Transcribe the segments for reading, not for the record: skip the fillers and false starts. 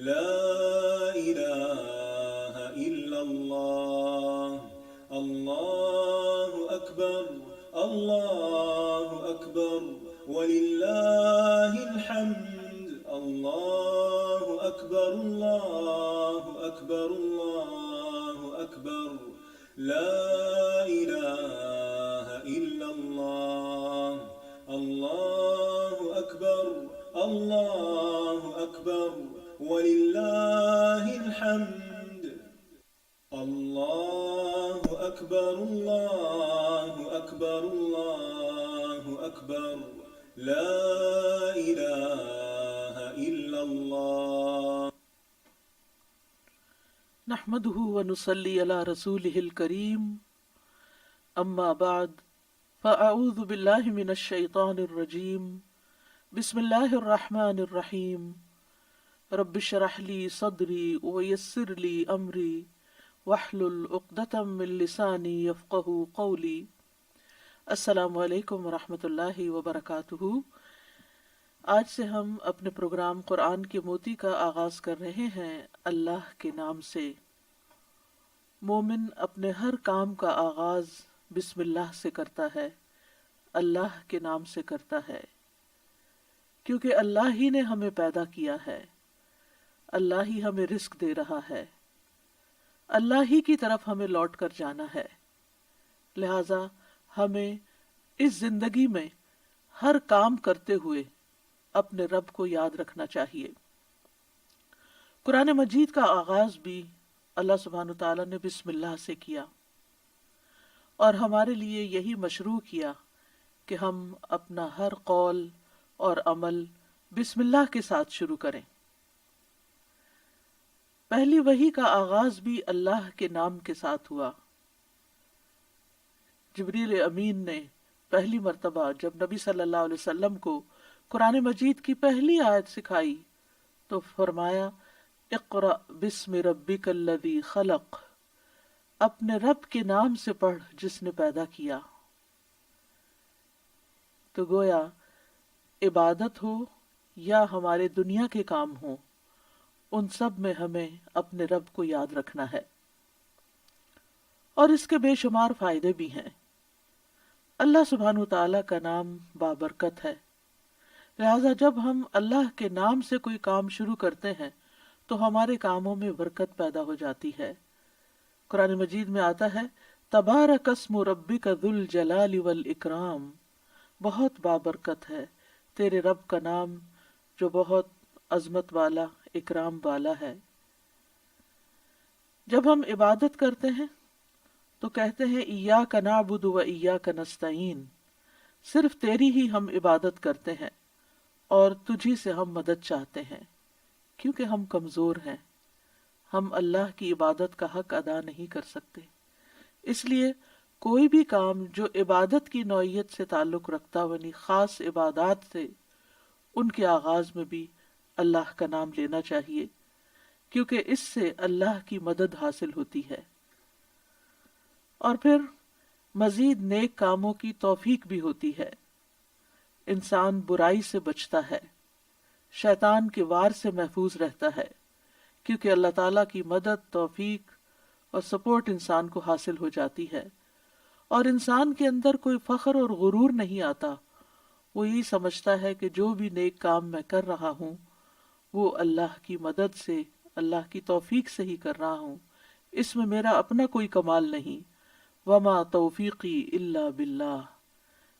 لا إله إلا الله. الله أكبر. الله أكبر ولله الحمد. الله أكبر. الله أكبر. الله أكبر. لا إله إلا الله. الله أكبر. الله أكبر ولله الحمد. الله أكبر. الله أكبر. الله أكبر. لا إله إلا الله. نحمده ونصلي على رسوله الكريم، اما بعد، فاعوذ باللہ من الشیطان الرجیم، بسم اللہ الرحمن الرحیم، رب اشرح لی صدری ویسر لی امری واحلل عقدۃ من لسانی یفقہوا قولی۔ السلام علیکم ورحمۃ اللہ وبرکاتہ۔ آج سے ہم اپنے پروگرام قرآن کے موتی کا آغاز کر رہے ہیں اللہ کے نام سے۔ مومن اپنے ہر کام کا آغاز بسم اللہ سے کرتا ہے، اللہ کے نام سے کرتا ہے، کیونکہ اللہ ہی نے ہمیں پیدا کیا ہے، اللہ ہی ہمیں رزق دے رہا ہے، اللہ ہی کی طرف ہمیں لوٹ کر جانا ہے۔ لہذا ہمیں اس زندگی میں ہر کام کرتے ہوئے اپنے رب کو یاد رکھنا چاہیے۔ قرآن مجید کا آغاز بھی اللہ سبحانہ تعالیٰ نے بسم اللہ سے کیا، اور ہمارے لیے یہی مشروع کیا کہ ہم اپنا ہر قول اور عمل بسم اللہ کے ساتھ شروع کریں۔ پہلی وحی کا آغاز بھی اللہ کے نام کے ساتھ ہوا۔ جبریل امین نے پہلی مرتبہ جب نبی صلی اللہ علیہ وسلم کو قرآن مجید کی پہلی آیت سکھائی تو فرمایا اقرأ بسم ربک الذی خلق، اپنے رب کے نام سے پڑھ جس نے پیدا کیا۔ تو گویا عبادت ہو یا ہمارے دنیا کے کام ہوں، ان سب میں ہمیں اپنے رب کو یاد رکھنا ہے، اور اس کے بے شمار فائدے بھی ہیں۔ اللہ سبحانہ تعالیٰ کا نام بابرکت ہے، لہذا جب ہم اللہ کے نام سے کوئی کام شروع کرتے ہیں تو ہمارے کاموں میں برکت پیدا ہو جاتی ہے۔ قرآن مجید میں آتا ہے تبارک اسم ربک ذو الجلال والاکرام، بہت بابرکت ہے تیرے رب کا نام جو بہت عظمت والا، اکرام والا ہے۔ جب ہم عبادت کرتے ہیں تو کہتے ہیں ایاک نعبد و ایاک نستعین، صرف تیری ہی ہم عبادت کرتے ہیں اور تجھی سے ہم مدد چاہتے ہیں، کیونکہ ہم کمزور ہیں، ہم اللہ کی عبادت کا حق ادا نہیں کر سکتے۔ اس لیے کوئی بھی کام جو عبادت کی نوعیت سے تعلق رکھتا ہو، یعنی خاص عبادات سے، ان کے آغاز میں بھی اللہ کا نام لینا چاہیے، کیونکہ اس سے اللہ کی مدد حاصل ہوتی ہے، اور پھر مزید نیک کاموں کی توفیق بھی ہوتی ہے۔ انسان برائی سے بچتا ہے، شیطان کے وار سے محفوظ رہتا ہے، کیونکہ اللہ تعالیٰ کی مدد، توفیق اور سپورٹ انسان کو حاصل ہو جاتی ہے، اور انسان کے اندر کوئی فخر اور غرور نہیں آتا۔ وہ یہی سمجھتا ہے کہ جو بھی نیک کام میں کر رہا ہوں وہ اللہ کی مدد سے، اللہ کی توفیق سے ہی کر رہا ہوں، اس میں میرا اپنا کوئی کمال نہیں۔ وما توفیقی الا باللہ،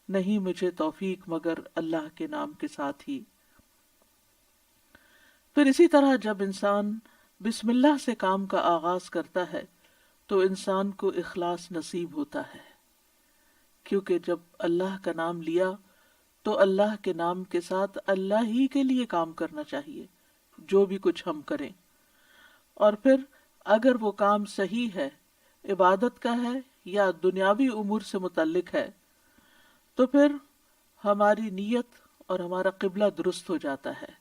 نہیں مجھے توفیق مگر اللہ کے نام کے ساتھ ہی۔ پھر اسی طرح جب انسان بسم اللہ سے کام کا آغاز کرتا ہے تو انسان کو اخلاص نصیب ہوتا ہے، کیونکہ جب اللہ کا نام لیا تو اللہ کے نام کے ساتھ اللہ ہی کے لیے کام کرنا چاہیے، جو بھی کچھ ہم کریں۔ اور پھر اگر وہ کام صحیح ہے، عبادت کا ہے یا دنیاوی امور سے متعلق ہے، تو پھر ہماری نیت اور ہمارا قبلہ درست ہو جاتا ہے،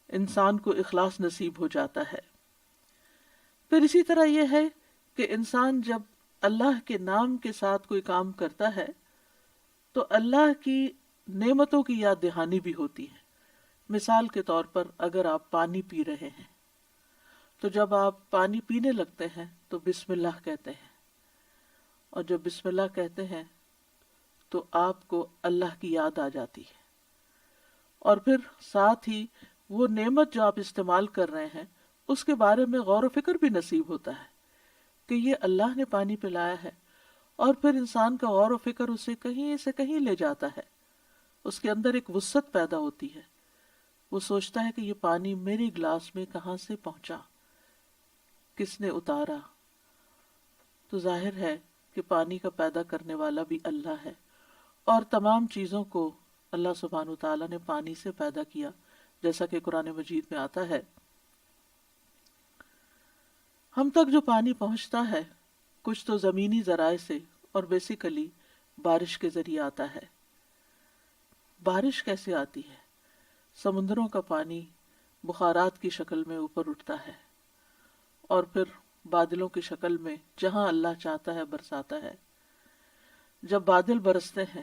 انسان کو اخلاص نصیب ہو جاتا ہے۔ پھر اسی طرح یہ ہے کہ انسان جب اللہ کے نام کے ساتھ کوئی کام کرتا ہے تو اللہ کی نعمتوں کی یاد دہانی بھی ہوتی ہے، مثال کے طور پر اگر آپ پانی پی رہے ہیں تو جب آپ پانی پینے لگتے ہیں تو بسم اللہ کہتے ہیں، اور جب بسم اللہ کہتے ہیں تو آپ کو اللہ کی یاد آ جاتی ہے، اور پھر ساتھ ہی وہ نعمت جو آپ استعمال کر رہے ہیں اس کے بارے میں غور و فکر بھی نصیب ہوتا ہے کہ یہ اللہ نے پانی پلایا ہے، اور پھر انسان کا غور و فکر اسے کہیں سے کہیں لے جاتا ہے، اس کے اندر ایک وسعت پیدا ہوتی ہے، وہ سوچتا ہے کہ یہ پانی میرے گلاس میں کہاں سے پہنچا، کس نے اتارا۔ تو ظاہر ہے کہ پانی کا پیدا کرنے والا بھی اللہ ہے، اور تمام چیزوں کو اللہ سبحانہ وتعالیٰ نے پانی سے پیدا کیا، جیسا کہ قرآن مجید میں آتا ہے۔ ہم تک جو پانی پہنچتا ہے کچھ تو زمینی ذرائع سے اور بیسیکلی بارش کے ذریعے آتا ہے۔ بارش کیسے آتی ہے؟ سمندروں کا پانی بخارات کی شکل میں اوپر اٹھتا ہے اور پھر بادلوں کی شکل میں جہاں اللہ چاہتا ہے برساتا ہے۔ جب بادل برستے ہیں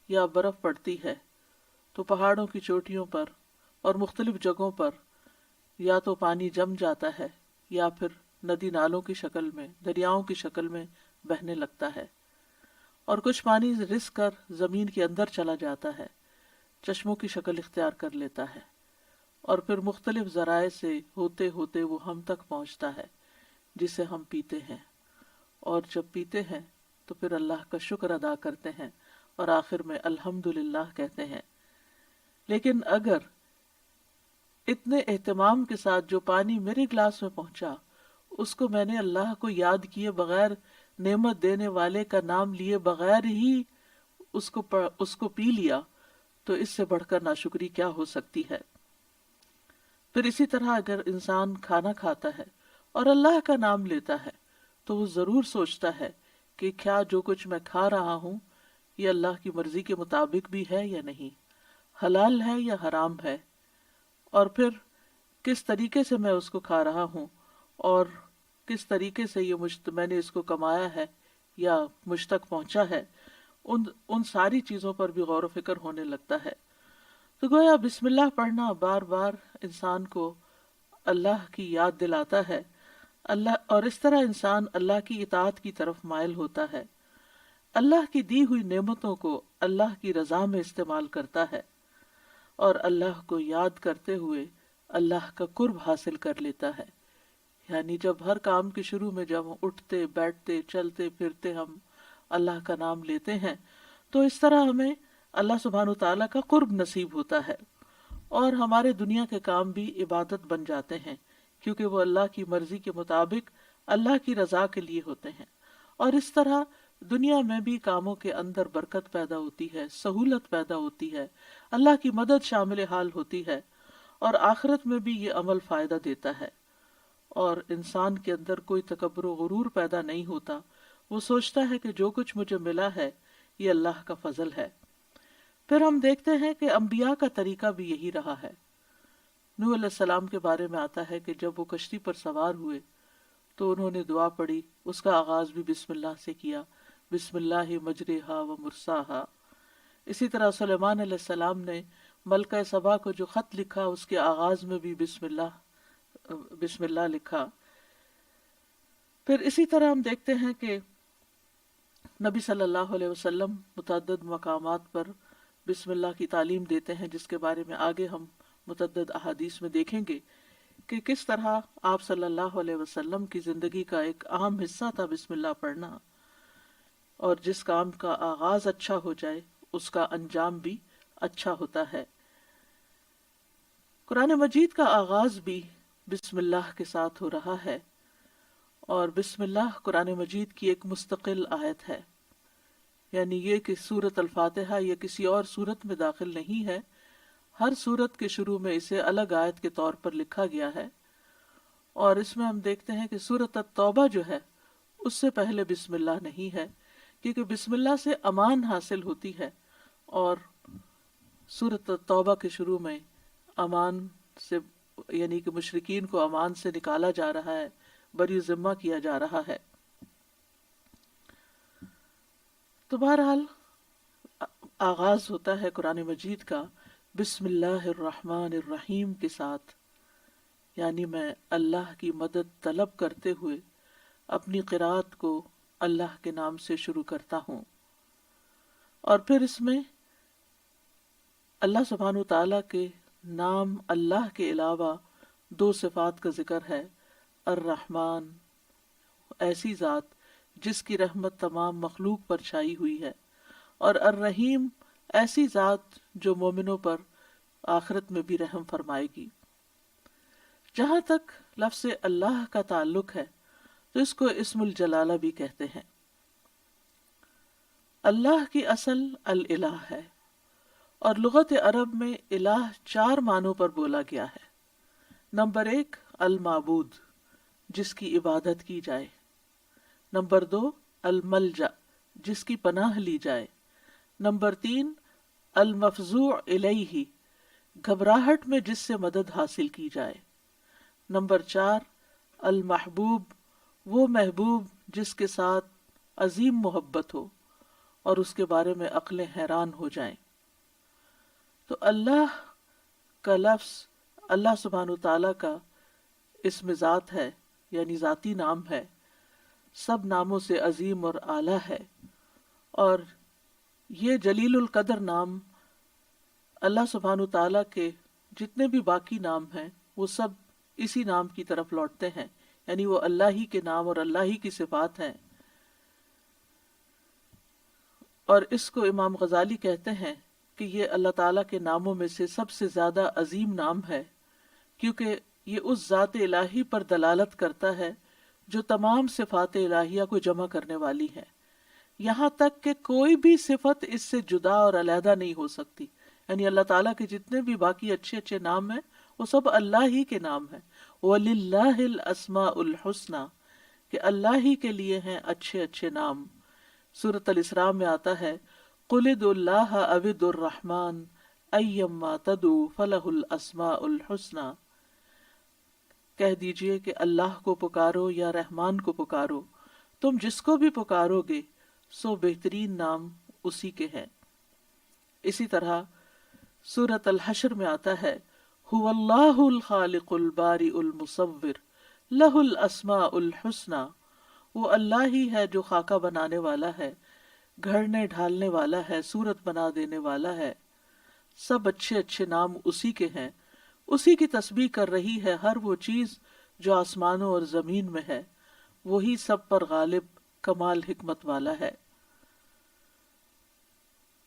یا برف پڑتی ہے تو پہاڑوں کی چوٹیوں پر اور مختلف جگہوں پر یا تو پانی جم جاتا ہے یا پھر ندی نالوں کی شکل میں، دریاؤں کی شکل میں بہنے لگتا ہے، اور کچھ پانی رس کر زمین کے اندر چلا جاتا ہے، چشموں کی شکل اختیار کر لیتا ہے، اور پھر مختلف ذرائع سے ہوتے ہوتے وہ ہم تک پہنچتا ہے جسے ہم پیتے ہیں، اور جب پیتے ہیں تو پھر اللہ کا شکر ادا کرتے ہیں اور آخر میں الحمدللہ کہتے ہیں۔ لیکن اگر اتنے اہتمام کے ساتھ جو پانی میرے گلاس میں پہنچا اس کو میں نے اللہ کو یاد کیے بغیر، نعمت دینے والے کا نام لیے بغیر ہی اس کو پی لیا، تو اس سے بڑھ کر ناشکری کیا ہو سکتی ہے۔ پھر اسی طرح اگر انسان کھانا کھاتا ہے اور اللہ کا نام لیتا ہے تو وہ ضرور سوچتا ہے کہ کیا جو کچھ میں کھا رہا ہوں یہ اللہ کی مرضی کے مطابق بھی ہے یا نہیں، حلال ہے یا حرام ہے، اور پھر کس طریقے سے میں اس کو کھا رہا ہوں اور کس طریقے سے میں نے اس کو کمایا ہے یا مجھ تک پہنچا ہے، ان ساری چیزوں پر بھی غور و فکر ہونے لگتا ہے۔ تو گویا بسم اللہ پڑھنا بار بار انسان کو اللہ کی یاد دلاتا ہے، اور اس طرح انسان اللہ کی اطاعت کی طرف مائل ہوتا ہے، اللہ کی دی ہوئی نعمتوں کو اللہ کی رضا میں استعمال کرتا ہے، اور اللہ کو یاد کرتے ہوئے اللہ کا قرب حاصل کر لیتا ہے۔ یعنی جب ہر کام کے شروع میں جب ہم اٹھتے بیٹھتے چلتے پھرتے ہم اللہ کا نام لیتے ہیں تو اس طرح ہمیں اللہ سبحانہ تعالیٰ کا قرب نصیب ہوتا ہے، اور ہمارے دنیا کے کام بھی عبادت بن جاتے ہیں کیونکہ وہ اللہ کی مرضی کے مطابق اللہ کی رضا کے لیے ہوتے ہیں، اور اس طرح دنیا میں بھی کاموں کے اندر برکت پیدا ہوتی ہے، سہولت پیدا ہوتی ہے، اللہ کی مدد شامل حال ہوتی ہے، اور آخرت میں بھی یہ عمل فائدہ دیتا ہے، اور انسان کے اندر کوئی تکبر و غرور پیدا نہیں ہوتا۔ وہ سوچتا ہے کہ جو کچھ مجھے ملا ہے یہ اللہ کا فضل ہے۔ پھر ہم دیکھتے ہیں کہ انبیاء کا طریقہ بھی یہی رہا ہے۔ نوح علیہ السلام کے بارے میں آتا ہے کہ جب وہ کشتی پر سوار ہوئے تو انہوں نے دعا پڑھی، اس کا آغاز بھی بسم اللہ سے کیا، بسم اللہ مجریہا و مرساہا۔ اسی طرح سلیمان علیہ السلام نے ملکہ سبا کو جو خط لکھا اس کے آغاز میں بھی بسم اللہ لکھا۔ پھر اسی طرح ہم دیکھتے ہیں کہ نبی صلی اللہ علیہ وسلم متعدد مقامات پر بسم اللہ کی تعلیم دیتے ہیں، جس کے بارے میں آگے ہم متعدد احادیث میں دیکھیں گے کہ کس طرح آپ صلی اللہ علیہ وسلم کی زندگی کا ایک اہم حصہ تھا بسم اللہ پڑھنا، اور جس کام کا آغاز اچھا ہو جائے اس کا انجام بھی اچھا ہوتا ہے۔ قرآن مجید کا آغاز بھی بسم اللہ کے ساتھ ہو رہا ہے، اور بسم اللہ قرآن مجید کی ایک مستقل آیت ہے، یعنی یہ کہ سورۃ الفاتحہ یہ کسی اور سورت میں داخل نہیں ہے، ہر سورت کے شروع میں اسے الگ آیت کے طور پر لکھا گیا ہے، اور اس میں ہم دیکھتے ہیں کہ سورۃ التوبہ جو ہے اس سے پہلے بسم اللہ نہیں ہے، کیونکہ بسم اللہ سے امان حاصل ہوتی ہے، اور سورۃ التوبہ کے شروع میں امان سے یعنی کہ مشرکین کو امان سے نکالا جا رہا ہے، بری ذمہ کیا جا رہا ہے۔ تو بہرحال آغاز ہوتا ہے قرآن مجید کا بسم اللہ الرحمن الرحیم کے ساتھ، یعنی میں اللہ کی مدد طلب کرتے ہوئے اپنی قرات کو اللہ کے نام سے شروع کرتا ہوں۔ اور پھر اس میں اللہ سبحانہ تعالیٰ کے نام اللہ کے علاوہ دو صفات کا ذکر ہے۔ الرحمن، ایسی ذات جس کی رحمت تمام مخلوق پر چھائی ہوئی ہے، اور الرحیم، ایسی ذات جو مومنوں پر آخرت میں بھی رحم فرمائے گی۔ جہاں تک لفظ اللہ کا تعلق ہے تو اس کو اسم الجلالہ بھی کہتے ہیں۔ اللہ کی اصل الالہ ہے، اور لغت عرب میں الہ 4 معنوں پر بولا گیا ہے۔ نمبر 1 المعبود، جس کی عبادت کی جائے۔ نمبر 2 الملجا، جس کی پناہ لی جائے۔ نمبر 3 المفزوع الیہ، گھبراہٹ میں جس سے مدد حاصل کی جائے۔ نمبر 4 المحبوب، وہ محبوب جس کے ساتھ عظیم محبت ہو اور اس کے بارے میں عقلیں حیران ہو جائیں۔ تو اللہ کا لفظ اللہ سبحانہ تعالیٰ کا اسم ذات ہے، یعنی ذاتی نام ہے، سب ناموں سے عظیم اور اعلیٰ ہے، اور یہ جلیل القدر نام اللہ سبحانہ تعالیٰ کے جتنے بھی باقی نام ہیں وہ سب اسی نام کی طرف لوٹتے ہیں، یعنی وہ اللہ ہی کے نام اور اللہ ہی کی صفات ہیں۔ اور اس کو امام غزالی کہتے ہیں کہ یہ اللہ تعالیٰ کے ناموں میں سے سب سے زیادہ عظیم نام ہے، کیونکہ یہ اس ذات الہی پر دلالت کرتا ہے جو تمام صفات الہیہ کو جمع کرنے والی ہے، یہاں تک کہ کوئی بھی صفت اس سے جدا اور علیحدہ نہیں ہو سکتی۔ یعنی اللہ تعالیٰ کے جتنے بھی باقی اچھے اچھے نام ہیں وہ سب اللہ ہی کے نام ہیں۔ وَلِلَّهِ الْأَسْمَاءُ الْحُسْنَى، کہ اللہ ہی کے لیے ہیں اچھے اچھے نام۔ سورۃ الاسراء میں آتا ہے قُلِ ادْعُوا اللَّهَ أَوِ ادْعُوا الرَّحْمَٰنَ أَيَّمَّا تَدْعُوا فَلَهُ الْأَسْمَاءُ الْحُسْنَى، کہہ دیجئے کہ اللہ کو پکارو یا رحمان کو پکارو، تم جس کو بھی پکارو گے سو بہترین نام اسی کے ہیں۔ اسی طرح سورۃ الحشر میں آتا ہے هُوَ اللَّهُ الْخَالِقُ الْبَارِئُ الْمُصَوِّرُ لَهُ الْأَسْمَاءُ الْحُسْنَى، وہ اللہ ہی ہے جو خاکہ بنانے والا ہے، گھڑنے ڈھالنے والا ہے، صورت بنا دینے والا ہے، سب اچھے اچھے نام اسی کے ہیں۔ اسی کی تسبیح کر رہی ہے ہر وہ چیز جو آسمانوں اور زمین میں ہے، وہی سب پر غالب کمال حکمت والا ہے۔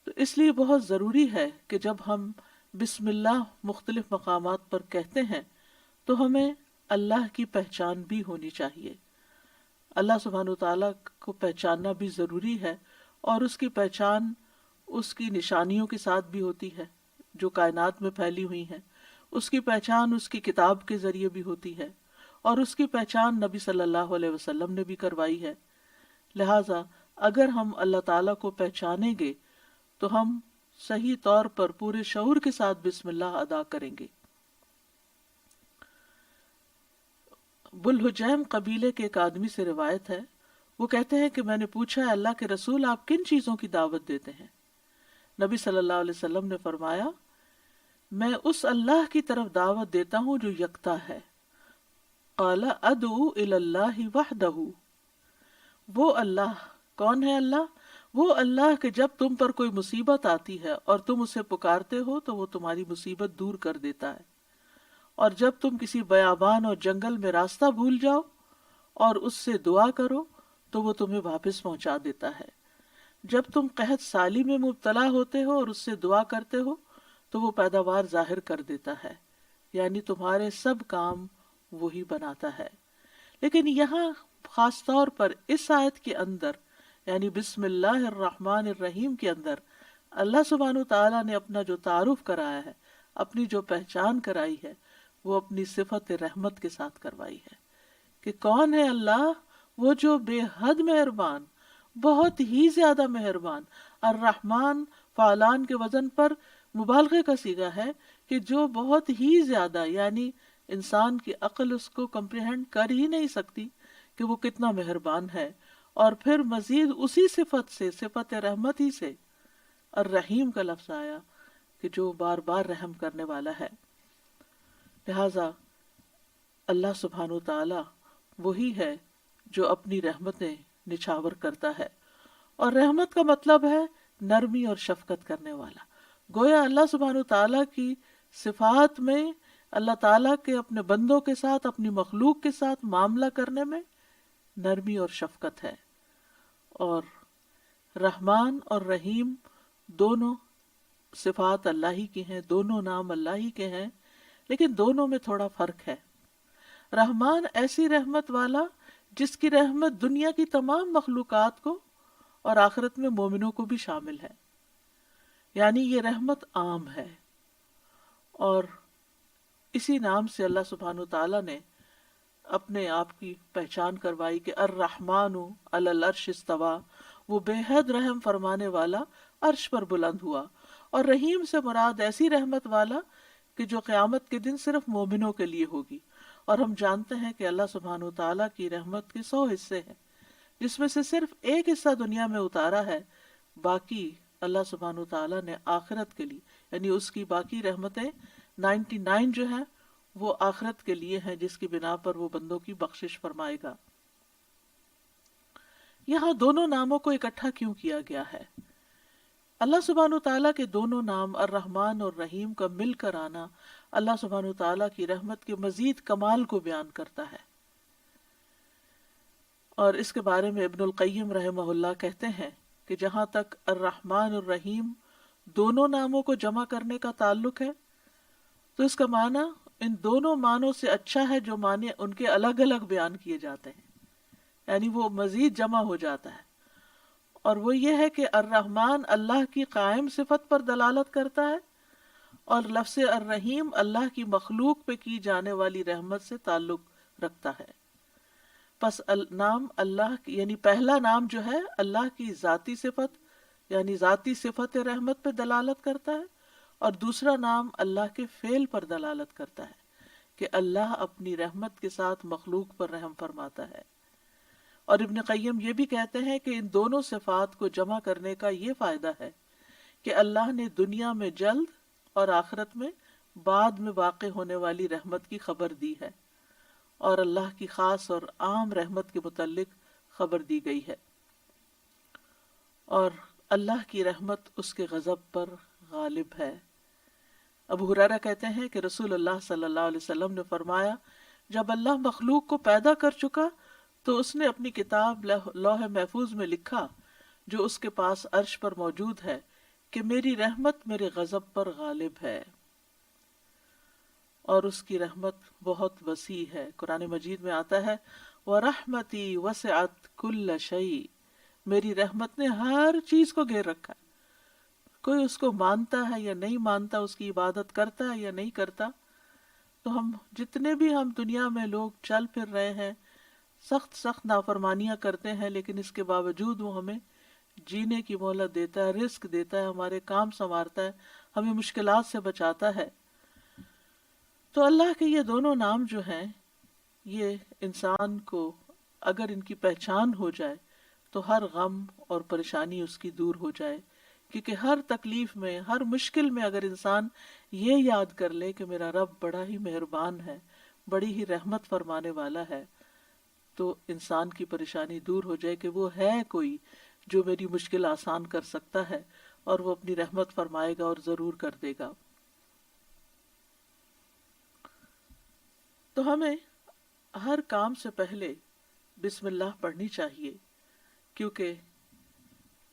تو اس لیے بہت ضروری ہے کہ جب ہم بسم اللہ مختلف مقامات پر کہتے ہیں تو ہمیں اللہ کی پہچان بھی ہونی چاہیے۔ اللہ سبحانہ تعالیٰ کو پہچاننا بھی ضروری ہے، اور اس کی پہچان اس کی نشانیوں کے ساتھ بھی ہوتی ہے جو کائنات میں پھیلی ہوئی ہیں، اس کی پہچان اس کی کتاب کے ذریعے بھی ہوتی ہے، اور اس کی پہچان نبی صلی اللہ علیہ وسلم نے بھی کروائی ہے۔ لہٰذا اگر ہم اللہ تعالیٰ کو پہچانیں گے تو ہم صحیح طور پر پورے شعور کے ساتھ بسم اللہ ادا کریں گے۔ بلحجیم قبیلے کے ایک آدمی سے روایت ہے، وہ کہتے ہیں کہ میں نے پوچھا ہے اللہ کے رسول آپ کن چیزوں کی دعوت دیتے ہیں؟ نبی صلی اللہ علیہ وسلم نے فرمایا میں اس اللہ کی طرف دعوت دیتا ہوں جو یکتا ہے۔ قال ادعو الی اللہ وحدہ، وہ اللہ کون ہے؟ اللہ وہ اللہ کہ جب تم پر کوئی مصیبت آتی ہے اور تم اسے پکارتے ہو تو وہ تمہاری مصیبت دور کر دیتا ہے، اور جب تم کسی بیابان اور جنگل میں راستہ بھول جاؤ اور اس سے دعا کرو تو وہ تمہیں واپس پہنچا دیتا ہے، جب تم قحط سالی میں مبتلا ہوتے ہو اور اس سے دعا کرتے ہو تو وہ پیداوار ظاہر کر دیتا ہے، یعنی تمہارے سب کام وہی بناتا ہے۔ لیکن یہاں خاص طور پر اس آیت کے اندر، یعنی بسم اللہ الرحمن الرحیم کے اندر، اللہ سبحانہ تعالیٰ نے اپنا جو تعارف کرایا ہے، اپنی جو پہچان کرائی ہے، وہ اپنی صفت رحمت کے ساتھ کروائی ہے کہ کون ہے اللہ؟ وہ جو بے حد مہربان، بہت ہی زیادہ مہربان۔ الرحمن فعلان کے وزن پر مبالغے کا صیغہ ہے کہ جو بہت ہی زیادہ، یعنی انسان کی عقل اس کو کمپریہنڈ کر ہی نہیں سکتی کہ وہ کتنا مہربان ہے۔ اور پھر مزید اسی صفت سے، صفت رحمت ہی سے الرحیم کا لفظ آیا کہ جو بار بار رحم کرنے والا ہے. لہذا اللہ سبحانہ تعالی وہی ہے جو اپنی رحمتیں نچھاور کرتا ہے، اور رحمت کا مطلب ہے نرمی اور شفقت کرنے والا. گویا اللہ سبحانہ تعالیٰ کی صفات میں اللہ تعالیٰ کے اپنے بندوں کے ساتھ، اپنی مخلوق کے ساتھ معاملہ کرنے میں نرمی اور شفقت ہے. اور رحمان اور رحیم دونوں صفات اللہ ہی کی ہیں، دونوں نام اللہ ہی کے ہیں، لیکن دونوں میں تھوڑا فرق ہے. رحمان ایسی رحمت والا جس کی رحمت دنیا کی تمام مخلوقات کو اور آخرت میں مومنوں کو بھی شامل ہے، یعنی یہ رحمت عام ہے. اور اسی نام سے اللہ سبحانہ تعالیٰ نے اپنے آپ کی پہچان کروائی کہ الرحمن علی العرش استویٰ، وہ بے حد رحم فرمانے والا عرش پر بلند ہوا. اور رحیم سے مراد ایسی رحمت والا کہ جو قیامت کے دن صرف مومنوں کے لیے ہوگی. اور ہم جانتے ہیں کہ اللہ سبحانہ تعالیٰ کی رحمت کے 100 حصے ہیں، جس میں سے صرف ایک حصہ دنیا میں اتارا ہے، باقی اللہ سبحانہ تعالیٰ نے آخرت کے لیے، یعنی اس کی باقی رحمتیں 99 جو ہیں وہ آخرت کے لیے ہیں، جس کی بنا پر وہ بندوں کی بخشش فرمائے گا. یہاں دونوں ناموں کو اکٹھا کیوں کیا گیا ہے؟ اللہ سبحانہ تعالیٰ کے دونوں نام الرحمن اور رحیم کا مل کر آنا اللہ سبحانہ تعالیٰ کی رحمت کے مزید کمال کو بیان کرتا ہے. اور اس کے بارے میں ابن القیم رحمہ اللہ کہتے ہیں کہ جہاں تک الرحمن اور رحیم دونوں ناموں کو جمع کرنے کا تعلق ہے تو اس کا معنی ان دونوں معنوں سے اچھا ہے جو معنی ان کے الگ الگ بیان کیے جاتے ہیں، یعنی وہ مزید جمع ہو جاتا ہے. اور وہ یہ ہے کہ الرحمن اللہ کی قائم صفت پر دلالت کرتا ہے، اور لفظ الرحیم اللہ کی مخلوق پہ کی جانے والی رحمت سے تعلق رکھتا ہے. پس نام اللہ یعنی پہلا نام جو ہے اللہ کی ذاتی صفت یعنی ذاتی صفت رحمت پہ دلالت کرتا ہے، اور دوسرا نام اللہ کے فعل پر دلالت کرتا ہے کہ اللہ اپنی رحمت کے ساتھ مخلوق پر رحم فرماتا ہے. اور ابن قیم یہ بھی کہتے ہیں کہ ان دونوں صفات کو جمع کرنے کا یہ فائدہ ہے کہ اللہ نے دنیا میں جلد اور آخرت میں بعد میں واقع ہونے والی رحمت کی خبر دی ہے، اور اللہ کی خاص اور عام رحمت کے متعلق خبر دی گئی ہے. اور اللہ کی رحمت اس کے غضب پر غالب ہے. ابو ہریرہ کہتے ہیں کہ رسول اللہ صلی اللہ علیہ وسلم نے فرمایا، جب اللہ مخلوق کو پیدا کر چکا تو اس نے اپنی کتاب لوح محفوظ میں لکھا جو اس کے پاس عرش پر موجود ہے کہ میری رحمت میرے غضب پر غالب ہے. اور اس کی رحمت بہت وسیع ہے. قرآن مجید میں آتا ہے وَرَحْمَتِي وَسِعَتْ كُلَّ شَيْءٍ، میری رحمت نے ہر چیز کو گھیر رکھا ہے. کوئی اس کو مانتا ہے یا نہیں مانتا، اس کی عبادت کرتا ہے یا نہیں کرتا، تو ہم جتنے بھی دنیا میں لوگ چل پھر رہے ہیں، سخت نافرمانیاں کرتے ہیں، لیکن اس کے باوجود وہ ہمیں جینے کی مہلت دیتا ہے، رزق دیتا ہے، ہمارے کام سنوارتا ہے، ہمیں مشکلات سے بچاتا ہے. تو اللہ کے یہ دونوں نام جو ہیں، یہ انسان کو اگر ان کی پہچان ہو جائے تو ہر غم اور پریشانی اس کی دور ہو جائے. کیونکہ ہر تکلیف میں، ہر مشکل میں اگر انسان یہ یاد کر لے کہ میرا رب بڑا ہی مہربان ہے، بڑی ہی رحمت فرمانے والا ہے، تو انسان کی پریشانی دور ہو جائے کہ وہ ہے کوئی جو میری مشکل آسان کر سکتا ہے، اور وہ اپنی رحمت فرمائے گا اور ضرور کر دے گا. تو ہمیں ہر کام سے پہلے بسم اللہ پڑھنی چاہیے، کیونکہ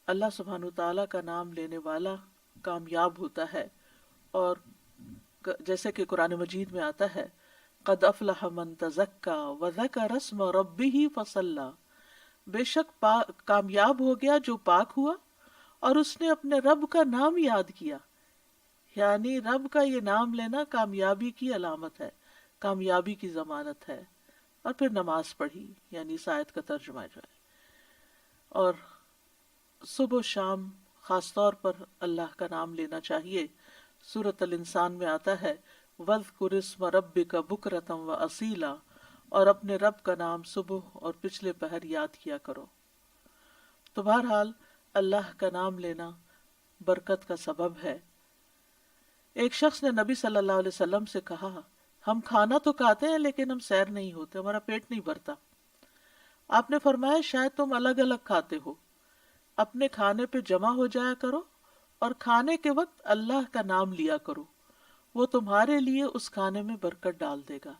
اللہ سبحانہ تعالیٰ کا نام لینے والا کامیاب ہوتا ہے. اور جیسے کہ قرآن مجید میں آتا ہے قد افلح من تزکا وذکر اسم ربہ فصلی، بے شک کامیاب ہو گیا جو پاک ہوا اور اس نے اپنے رب کا نام یاد کیا. یعنی رب کا یہ نام لینا کامیابی کی علامت ہے، کامیابی کی ضمانت ہے. اور پھر نماز پڑھی، یعنی اس آیت کا ترجمہ جو ہے. اور صبح و شام خاص طور پر اللہ کا نام لینا چاہیے. سورۃ الانسان میں آتا ہے وَاذْكُرِ اسْمَ رَبِّكَ بُكْرَةً وَأَصِيلًا، اور اپنے رب کا نام صبح اور پچھلے پہر یاد کیا کرو. تو بہرحال اللہ کا نام لینا برکت کا سبب ہے. ایک شخص نے نبی صلی اللہ علیہ وسلم سے کہا، ہم کھانا تو کھاتے ہیں لیکن ہم سیر نہیں ہوتے، ہمارا پیٹ نہیں بھرتا۔ آپ نے فرمایا شاید تم الگ الگ کھاتے ہو، اپنے کھانے پہ جمع ہو جایا کرو اور کھانے کے وقت اللہ کا نام لیا کرو، وہ تمہارے لیے اس کھانے میں برکت ڈال دے گا۔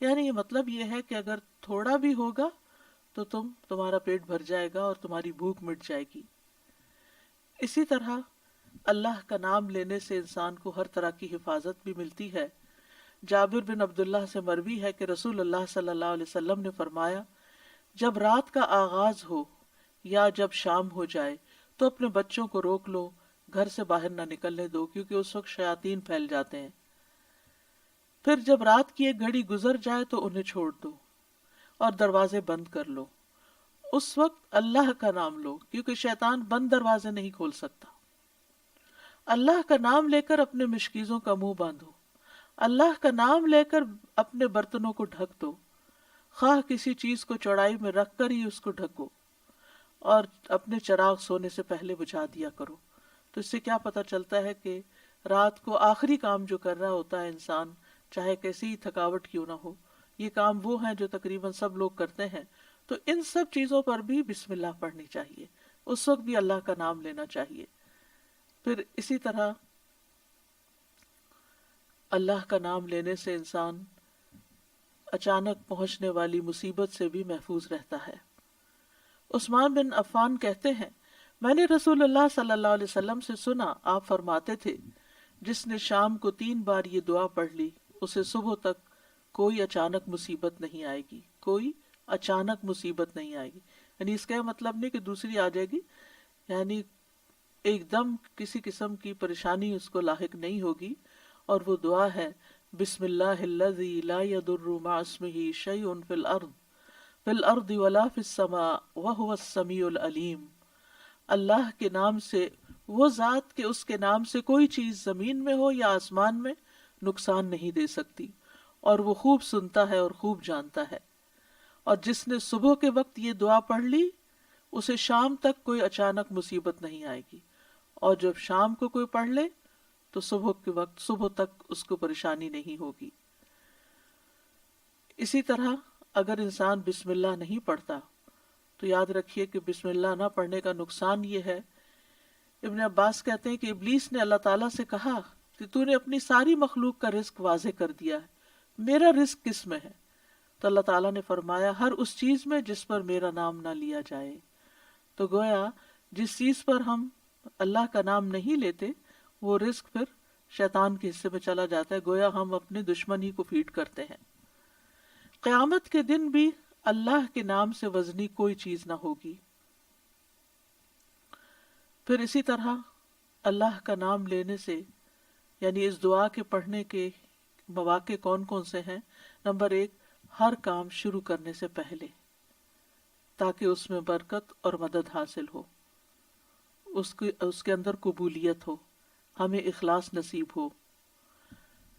یعنی یہ مطلب یہ ہے کہ اگر تھوڑا بھی ہوگا تو تمہارا پیٹ بھر جائے گا اور تمہاری بھوک مٹ جائے گی۔ اسی طرح اللہ کا نام لینے سے انسان کو ہر طرح کی حفاظت بھی ملتی ہے۔ جابر بن عبداللہ سے مروی ہے کہ رسول اللہ صلی اللہ علیہ وسلم نے فرمایا، جب رات کا آغاز ہو یا جب شام ہو جائے تو اپنے بچوں کو روک لو، گھر سے باہر نہ نکلنے دو، کیونکہ اس وقت شیاطین پھیل جاتے ہیں۔ پھر جب رات کی ایک گھڑی گزر جائے تو انہیں چھوڑ دو اور دروازے بند کر لو، اس وقت اللہ کا نام لو، کیونکہ شیطان بند دروازے نہیں کھول سکتا۔ اللہ کا نام لے کر اپنے مشکیزوں کا منہ باندھو، اللہ کا نام لے کر اپنے برتنوں کو ڈھک دو، خواہ کسی چیز کو چوڑائی میں رکھ کر ہی اس کو ڈھکو، اور اپنے چراغ سونے سے پہلے بجھا دیا کرو۔ تو اس سے کیا پتہ چلتا ہے کہ رات کو آخری کام جو کر رہا ہوتا ہے انسان، چاہے کیسی ہی تھکاوٹ کیوں نہ ہو، یہ کام وہ ہیں جو تقریباً سب لوگ کرتے ہیں، تو ان سب چیزوں پر بھی بسم اللہ پڑھنی چاہیے، اس وقت بھی اللہ کا نام لینا چاہیے۔ پھر اسی طرح اللہ کا نام لینے سے انسان اچانک پہنچنے والی مصیبت سے بھی محفوظ رہتا ہے۔ عثمان بن عفان کہتے ہیں، میں نے رسول اللہ صلی اللہ علیہ وسلم سے سنا، آپ فرماتے تھے، جس نے شام کو 3 بار یہ دعا پڑھ لی اسے صبح تک کوئی اچانک مصیبت نہیں آئے گی، کوئی اچانک مصیبت نہیں آئے گی۔ یعنی اس کا مطلب نہیں کہ دوسری آ جائے گی، یعنی ایک دم کسی قسم کی پریشانی اس کو لاحق نہیں ہوگی۔ اور وہ دعا ہے، بسم اللہ الذی لا یضر مع اسمہ شیء فی الارض ولا فی السماء وہو السمیع العلیم۔ اللہ کے نام سے، وہ ذات کہ اس کے نام سے کوئی چیز زمین میں ہو یا آسمان میں نقصان نہیں دے سکتی، اور وہ خوب سنتا ہے اور خوب جانتا ہے۔ اور جس نے صبح کے وقت یہ دعا پڑھ لی اسے شام تک کوئی اچانک مصیبت نہیں آئے گی، اور جب شام کو کوئی پڑھ لے تو صبح کے وقت صبح تک اس کو پریشانی نہیں ہوگی۔ اسی طرح اگر انسان بسم اللہ نہیں پڑھتا تو یاد رکھیے کہ بسم اللہ نہ پڑھنے کا نقصان یہ ہے۔ ابن عباس کہتے ہیں کہ ابلیس نے اللہ تعالیٰ سے کہا کہ تو نے اپنی ساری مخلوق کا رزق واضح کر دیا ہے، میرا رزق کس میں ہے؟ تو اللہ تعالیٰ نے فرمایا، ہر اس چیز میں جس پر میرا نام نہ لیا جائے۔ تو گویا جس چیز پر ہم اللہ کا نام نہیں لیتے وہ رزق پھر شیطان کے حصے میں چلا جاتا ہے، گویا ہم اپنے دشمن ہی کو فیڈ کرتے ہیں۔ قیامت کے دن بھی اللہ کے نام سے وزنی کوئی چیز نہ ہوگی۔ پھر اسی طرح اللہ کا نام لینے سے، یعنی اس دعا کے پڑھنے کے مواقع کون کون سے ہیں؟ نمبر 1، ہر کام شروع کرنے سے پہلے، تاکہ اس میں برکت اور مدد حاصل ہو، اس کے اندر قبولیت ہو، ہمیں اخلاص نصیب ہو۔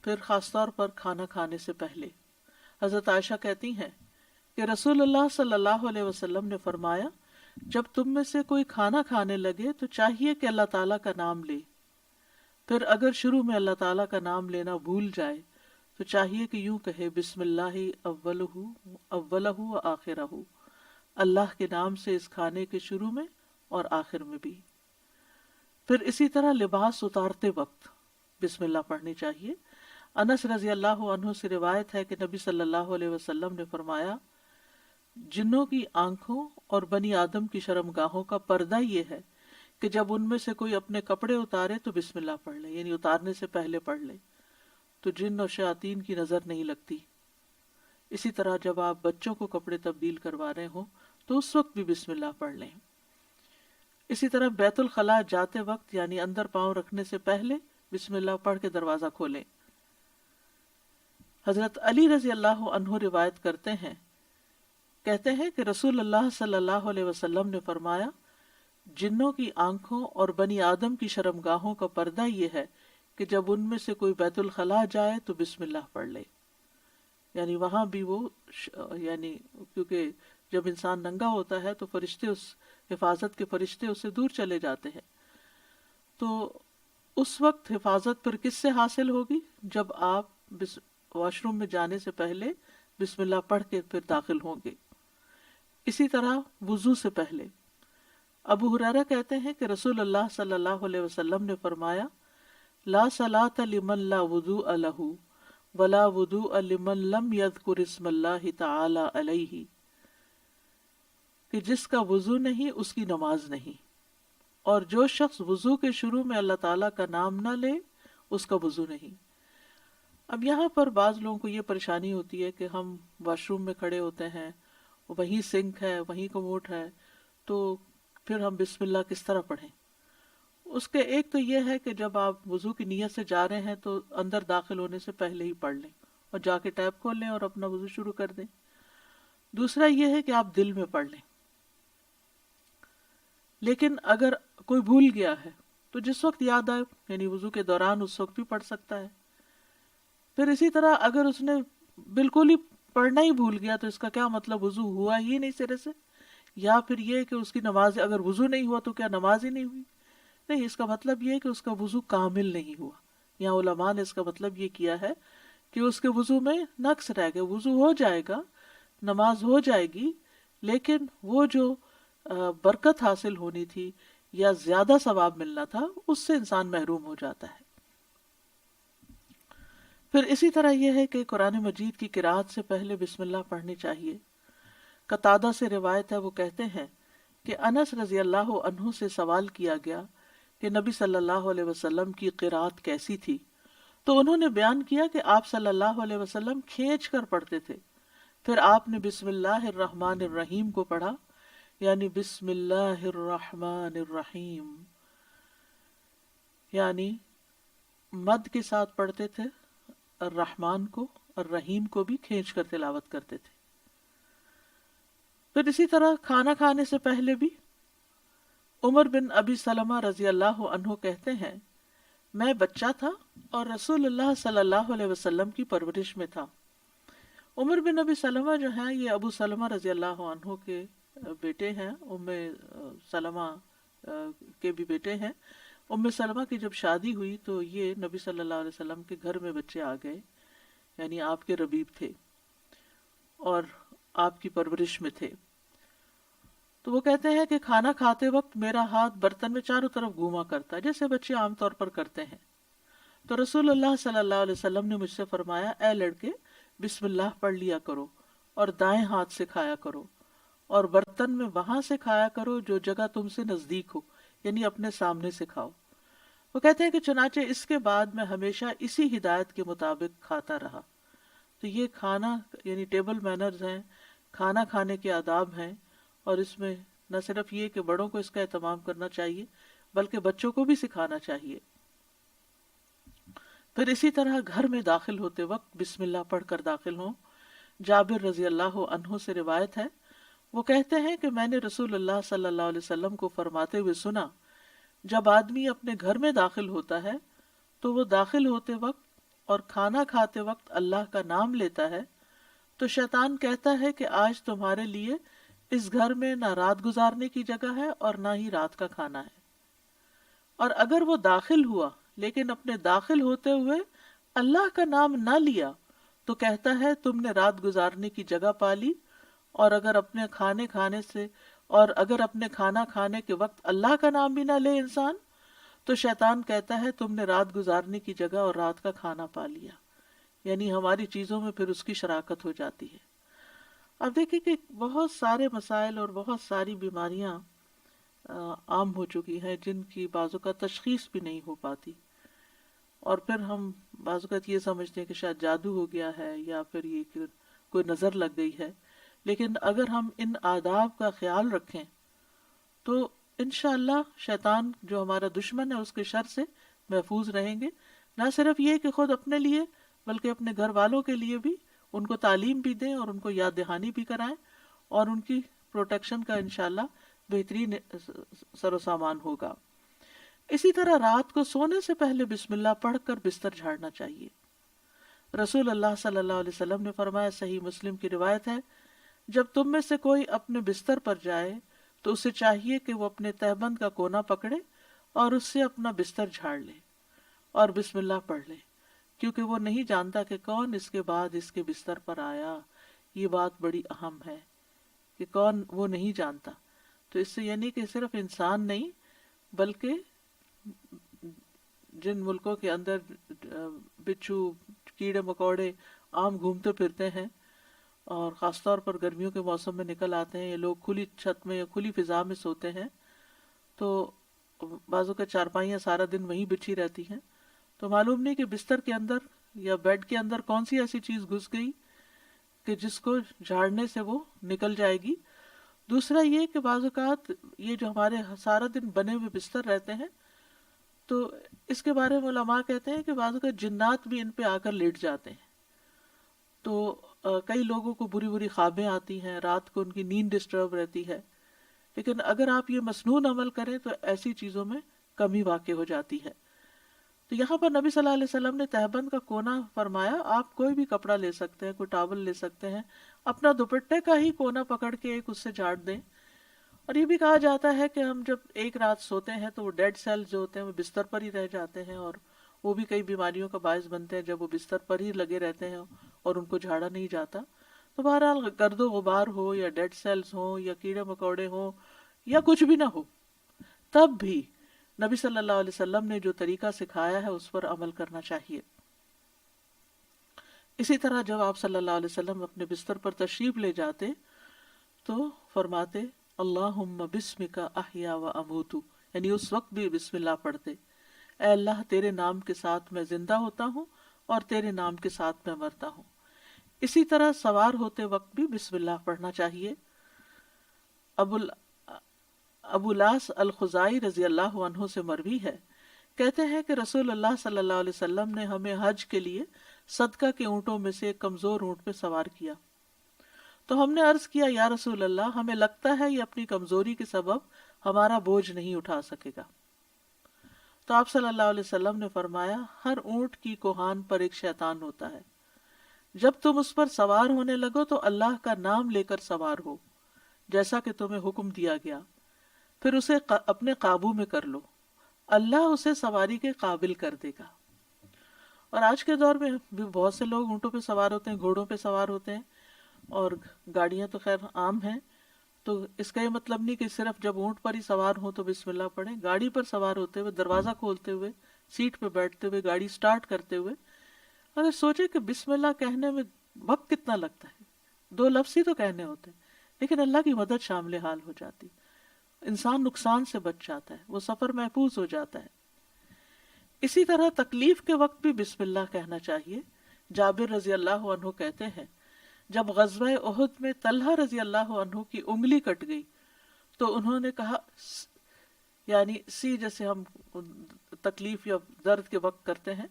پھر خاص طور پر کھانا کھانے سے پہلے حضرت عائشہ کہتی ہیں کہ رسول اللہ صلی اللہ علیہ وسلم نے فرمایا، جب تم میں سے کوئی کھانا کھانے لگے تو چاہیے کہ اللہ تعالیٰ کا نام لے، پھر اگر شروع میں اللہ تعالیٰ کا نام لینا بھول جائے تو چاہیے کہ یوں کہے، بسم اللہ اولہ و آخرہ، اللہ کے نام سے اس کھانے کے شروع میں اور آخر میں بھی۔ پھر اسی طرح لباس اتارتے وقت بسم اللہ پڑھنی چاہیے۔ انس رضی اللہ عنہ سے روایت ہے کہ نبی صلی اللہ علیہ وسلم نے فرمایا، جنوں کی آنکھوں اور بنی آدم کی شرمگاہوں کا پردہ یہ ہے کہ جب ان میں سے کوئی اپنے کپڑے اتارے تو بسم اللہ پڑھ لے، یعنی اتارنے سے پہلے پڑھ لے، تو جن اور شیاطین کی نظر نہیں لگتی۔ اسی طرح جب آپ بچوں کو کپڑے تبدیل کروا رہے ہوں تو اس وقت بھی بسم اللہ پڑھ لیں۔ اسی طرح بیت الخلاء جاتے وقت، یعنی اندر پاؤں رکھنے سے پہلے بسم اللہ پڑھ کے دروازہ کھولیں۔ حضرت علی رضی اللہ عنہ روایت کرتے ہیں، کہتے ہیں کہ رسول اللہ صلی اللہ علیہ وسلم نے فرمایا، جنوں کی آنکھوں اور بنی آدم کی شرمگاہوں کا پردہ یہ ہے کہ جب ان میں سے کوئی بیت الخلاء جائے تو بسم اللہ پڑھ لے، یعنی وہاں بھی وہ یعنی کیونکہ جب انسان ننگا ہوتا ہے تو فرشتے، اس حفاظت کے فرشتے اس سے دور چلے جاتے ہیں، تو اس وقت حفاظت پھر کس سے حاصل ہوگی؟ جب آپ واش روم میں جانے سے پہلے بسم اللہ پڑھ کے پھر داخل ہوں گے۔ اسی طرح وضو سے پہلے ابو ہریرہ کہتے ہیں کہ رسول اللہ صلی اللہ علیہ وسلم نے فرمایا لا صلاۃ لمن لا وضوء لہ ولا وضوء لمن لم یذکر اسم اللہ تعالی علیہ، کہ جس کا وضو نہیں اس کی نماز نہیں، اور جو شخص وضو کے شروع میں اللہ تعالیٰ کا نام نہ لے اس کا وضو نہیں۔ اب یہاں پر بعض لوگوں کو یہ پریشانی ہوتی ہے کہ ہم واش روم میں کھڑے ہوتے ہیں، وہیں سنک ہے، وہیں کموڈ ہے، تو پھر ہم بسم اللہ کس طرح پڑھیں؟ اس کے ایک تو یہ ہے کہ جب آپ وضو کی نیت سے جا رہے ہیں تو اندر داخل ہونے سے پہلے ہی پڑھ لیں اور جا کے ٹیپ کھول لیں اور اپنا وضو شروع کر دیں۔ دوسرا یہ ہے کہ آپ دل میں پڑھ لیں، لیکن اگر کوئی بھول گیا ہے تو جس وقت یاد آئے، یعنی وضو کے دوران اس وقت بھی پڑھ سکتا ہے۔ پھر اسی طرح اگر اس نے بالکل ہی پڑھنا ہی بھول گیا تو اس کا کیا مطلب؟ وضو ہوا ہی نہیں سرے سے، یا پھر یہ کہ اس کی نماز، اگر وضو نہیں ہوا تو کیا نماز ہی نہیں ہوئی؟ نہیں، اس کا مطلب یہ ہے کہ اس کا وضو کامل نہیں ہوا۔ یہاں علماء نے اس کا مطلب یہ کیا ہے کہ اس کے وضو میں نقص رہ گیا۔ وضو ہو جائے گا، نماز ہو جائے گی، لیکن وہ جو برکت حاصل ہونی تھی یا زیادہ ثواب ملنا تھا اس سے انسان محروم ہو جاتا ہے۔ پھر اسی طرح یہ ہے کہ قرآن مجید کی قرأت سے پہلے بسم اللہ پڑھنی چاہیے۔ قتادہ سے روایت ہے، وہ کہتے ہیں کہ انس رضی اللہ عنہ سے سوال کیا گیا کہ نبی صلی اللہ علیہ وسلم کی قرأت کیسی تھی، تو انہوں نے بیان کیا کہ آپ صلی اللہ علیہ وسلم کھینچ کر پڑھتے تھے، پھر آپ نے بسم اللہ الرحمن الرحیم کو پڑھا، یعنی بسم اللہ الرحمن الرحیم، یعنی مد کے ساتھ پڑھتے تھے الرحمن کو، الرحیم کو بھی کھینچ کر تلاوت کرتے تھے۔ پھر اسی طرح کھانا کھانے سے پہلے بھی عمر بن ابی سلمہ رضی اللہ عنہ کہتے ہیں میں بچہ تھا اور رسول اللہ صلی اللہ علیہ وسلم کی پرورش میں تھا۔ عمر بن ابی سلمہ جو ہیں یہ ابو سلمہ رضی اللہ عنہ کے بیٹے ہیں، ام سلمہ کے بھی بیٹے ہیں۔ ام سلمہ کی جب شادی ہوئی تو یہ نبی صلی اللہ علیہ وسلم کے گھر میں بچے آ گئے، یعنی آپ کے ربیب تھے اور آپ کی پرورش میں تھے۔ تو وہ کہتے ہیں کہ کھانا کھاتے وقت میرا ہاتھ برتن میں چاروں طرف گھوما کرتا ہے، جیسے بچے عام طور پر کرتے ہیں۔ تو رسول اللہ صلی اللہ علیہ وسلم نے مجھ سے فرمایا اے لڑکے بسم اللہ پڑھ لیا کرو اور دائیں ہاتھ سے کھایا کرو، اور برتن میں وہاں سے کھایا کرو جو جگہ تم سے نزدیک ہو، یعنی اپنے سامنے سے کھاؤ۔ وہ کہتے ہیں کہ چنانچہ اس کے بعد میں ہمیشہ اسی ہدایت کے مطابق کھاتا رہا۔ تو یہ کھانا یعنی ٹیبل مینرز ہیں، کھانا کھانے کے آداب ہیں، اور اس میں نہ صرف یہ کہ بڑوں کو اس کا اہتمام کرنا چاہیے بلکہ بچوں کو بھی سکھانا چاہیے۔ پھر اسی طرح گھر میں داخل ہوتے وقت بسم اللہ پڑھ کر داخل ہوں۔ جابر رضی اللہ عنہ سے روایت ہے، وہ کہتے ہیں کہ میں نے رسول اللہ صلی اللہ علیہ وسلم کو فرماتے ہوئے سنا جب آدمی اپنے گھر میں داخل ہوتا ہے تو وہ داخل ہوتے وقت اور کھانا کھاتے وقت اللہ کا نام لیتا ہے تو شیطان کہتا ہے کہ آج تمہارے لیے اس گھر میں نہ رات گزارنے کی جگہ ہے اور نہ ہی رات کا کھانا ہے۔ اور اگر وہ داخل ہوا لیکن اپنے داخل ہوتے ہوئے اللہ کا نام نہ لیا تو کہتا ہے تم نے رات گزارنے کی جگہ پا لی، اور اگر اپنے کھانا کھانے کے وقت اللہ کا نام بھی نہ لے انسان تو شیطان کہتا ہے تم نے رات گزارنے کی جگہ اور رات کا کھانا پا لیا، یعنی ہماری چیزوں میں پھر اس کی شراکت ہو جاتی ہے۔ اب دیکھیں کہ بہت سارے مسائل اور بہت ساری بیماریاں عام ہو چکی ہیں جن کی بعض اوقات تشخیص بھی نہیں ہو پاتی، اور پھر ہم بعض اوقات یہ سمجھتے ہیں کہ شاید جادو ہو گیا ہے یا پھر یہ کہ کوئی نظر لگ گئی ہے، لیکن اگر ہم ان آداب کا خیال رکھیں تو انشاءاللہ شیطان جو ہمارا دشمن ہے اس کے شر سے محفوظ رہیں گے۔ نہ صرف یہ کہ خود اپنے لیے بلکہ اپنے گھر والوں کے لیے بھی ان کو تعلیم بھی دیں اور ان کو یاد دہانی بھی کرائیں، اور ان کی پروٹیکشن کا انشاءاللہ بہترین سر و سامان ہوگا۔ اسی طرح رات کو سونے سے پہلے بسم اللہ پڑھ کر بستر جھاڑنا چاہیے۔ رسول اللہ صلی اللہ علیہ وسلم نے فرمایا، صحیح مسلم کی روایت ہے، جب تم میں سے کوئی اپنے بستر پر جائے تو اسے چاہیے کہ وہ اپنے تہبند کا کونا پکڑے اور اس سے اپنا بستر جھاڑ لے، اور بسم اللہ پڑھ لے، کیونکہ وہ نہیں جانتا کہ کون اس کے بعد اس کے بستر پر آیا. یہ بات بڑی اہم ہے کہ کون، وہ نہیں جانتا. تو اس سے یعنی کہ صرف انسان نہیں بلکہ جن ملکوں کے اندر بچھو، کیڑے مکوڑے عام گھومتے پھرتے ہیں اور خاص طور پر گرمیوں کے موسم میں نکل آتے ہیں، یہ لوگ کھلی چھت میں یا کھلی فضا میں سوتے ہیں، تو بازو کا چارپائیاں سارا دن وہیں بچھی رہتی ہیں، تو معلوم نہیں کہ بستر کے اندر یا بیڈ کے اندر کون سی ایسی چیز گھس گئی کہ جس کو جھاڑنے سے وہ نکل جائے گی. دوسرا یہ کہ بعض اوقات یہ جو ہمارے سارا دن بنے ہوئے بستر رہتے ہیں، تو اس کے بارے میں علماء کہتے ہیں کہ بعض اوقات جنات بھی ان پہ آ کر لیٹ جاتے ہیں. تو کئی لوگوں کو بری بری خوابیں آتی ہیں، رات کو ان کی نیند ڈسٹرب رہتی ہے. لیکن اگر آپ یہ مسنون عمل کریں تو ایسی چیزوں میں کمی واقع ہو جاتی ہے. تو یہاں پر نبی صلی اللہ علیہ وسلم نے تہبند کا کونا فرمایا. آپ کوئی بھی کپڑا لے سکتے ہیں، کوئی ٹاول لے سکتے ہیں، اپنا دوپٹے کا ہی کونا پکڑ کے ایک اس سے جھاڑ دیں. اور یہ بھی کہا جاتا ہے کہ ہم جب ایک رات سوتے ہیں تو وہ ڈیڈ سیلز جو ہوتے ہیں وہ بستر پر ہی رہ جاتے ہیں، اور وہ بھی کئی بیماریوں کا باعث بنتے ہیں جب وہ بستر پر ہی لگے رہتے ہیں اور ان کو جھاڑا نہیں جاتا. تو بہرحال گرد و غبار ہو یا ڈیڈ سیلز ہوں یا کیڑے مکوڑے ہوں یا کچھ بھی نہ ہو، تب بھی نبی صلی اللہ علیہ وسلم نے جو طریقہ سکھایا ہے اس پر عمل کرنا چاہیے. اسی طرح جب آپ صلی اللہ علیہ وسلم اپنے بستر پر تشریف لے جاتے تو فرماتے اللہم بسمک احیا و اموت، یعنی اس وقت بھی بسم اللہ پڑھتے. اے اللہ تیرے نام کے ساتھ میں زندہ ہوتا ہوں اور تیرے نام کے ساتھ میں مرتا ہوں. اسی طرح سوار ہوتے وقت بھی بسم اللہ پڑھنا چاہیے. ابو لاس الخزائی رضی اللہ عنہ سے مروی ہے، کہتے ہیں کہ رسول اللہ صلی اللہ علیہ وسلم نے ہمیں حج کے لیے صدقہ کے اونٹوں میں سے ایک کمزور اونٹ پہ سوار کیا. تو ہم نے عرض کیا یا رسول اللہ، ہمیں لگتا ہے یہ اپنی کمزوری کے سبب ہمارا بوجھ نہیں اٹھا سکے گا. تو آپ صلی اللہ علیہ وسلم نے فرمایا ہر اونٹ کی کوہان پر ایک شیطان ہوتا ہے، جب تم اس پر سوار ہونے لگو تو اللہ کا نام لے کر سوار ہو جیسا کہ تمہیں حکم دیا گیا، پھر اسے اپنے قابو میں کر لو، اللہ اسے سواری کے قابل کر دے گا. اور آج کے دور میں بھی بہت سے لوگ اونٹوں پہ سوار ہوتے ہیں، گھوڑوں پہ سوار ہوتے ہیں، اور گاڑیاں تو خیر عام ہیں. تو اس کا یہ مطلب نہیں کہ صرف جب اونٹ پر ہی سوار ہوں تو بسم اللہ پڑھیں. گاڑی پر سوار ہوتے ہوئے، دروازہ کھولتے ہوئے، سیٹ پہ بیٹھتے ہوئے، گاڑی سٹارٹ کرتے ہوئے اگر سوچے کہ بسم اللہ کہنے میں وقت کتنا لگتا ہے، 2 لفظ ہی تو کہنے ہوتے ہیں، لیکن اللہ کی مدد شامل حال ہو جاتی، انسان نقصان سے بچ جاتا ہے، وہ سفر محفوظ ہو جاتا ہے. اسی طرح تکلیف کے وقت بھی بسم اللہ کہنا چاہیے. جابر رضی اللہ عنہ کہتے ہیں جب غزوہ احد میں طلحہ رضی اللہ عنہ کی انگلی کٹ گئی تو انہوں نے کہا، یعنی جیسے ہم تکلیف یا درد کے وقت کرتے ہیں،